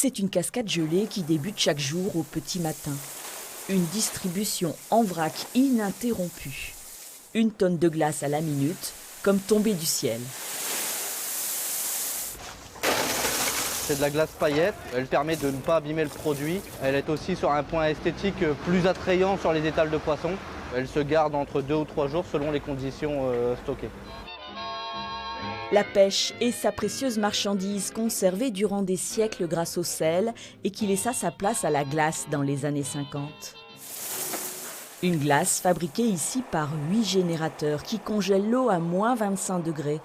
C'est une cascade gelée qui débute chaque jour au petit matin. Une distribution en vrac ininterrompue. 1 tonne de glace à la minute, comme tombée du ciel. C'est de la glace paillette, elle permet de ne pas abîmer le produit. Elle est aussi sur un point esthétique plus attrayant sur les étals de poisson. Elle se garde entre 2 ou 3 jours selon les conditions stockées. La pêche est sa précieuse marchandise conservée durant des siècles grâce au sel et qui laissa sa place à la glace dans les années 50. Une glace fabriquée ici par 8 générateurs qui congèlent l'eau à moins 25 degrés,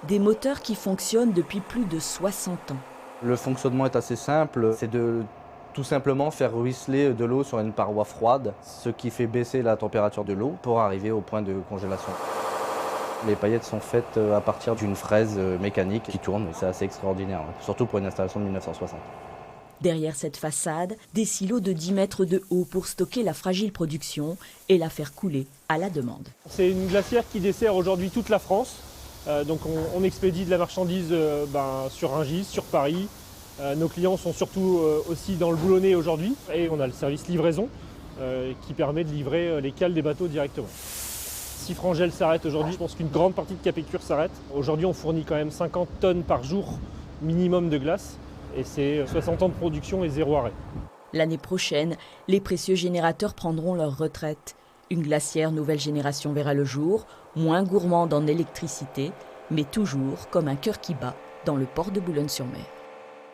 des moteurs qui fonctionnent depuis plus de 60 ans. Le fonctionnement est assez simple, c'est de tout simplement faire ruisseler de l'eau sur une paroi froide, ce qui fait baisser la température de l'eau pour arriver au point de congélation. Les paillettes sont faites à partir d'une fraise mécanique qui tourne, et c'est assez extraordinaire, surtout pour une installation de 1960. Derrière cette façade, des silos de 10 mètres de haut pour stocker la fragile production et la faire couler à la demande. C'est une glacière qui dessert aujourd'hui toute la France. Donc on expédie de la marchandise sur Rungis, sur Paris. Nos clients sont surtout aussi dans le Boulonnais aujourd'hui. Et on a le service livraison qui permet de livrer les cales des bateaux directement. Si Frangel s'arrête aujourd'hui, je pense qu'une grande partie de Capécure s'arrête. Aujourd'hui, on fournit quand même 50 tonnes par jour minimum de glace. Et c'est 60 ans de production et 0 arrêt. L'année prochaine, les précieux générateurs prendront leur retraite. Une glacière nouvelle génération verra le jour, moins gourmande en électricité, mais toujours comme un cœur qui bat dans le port de Boulogne-sur-Mer.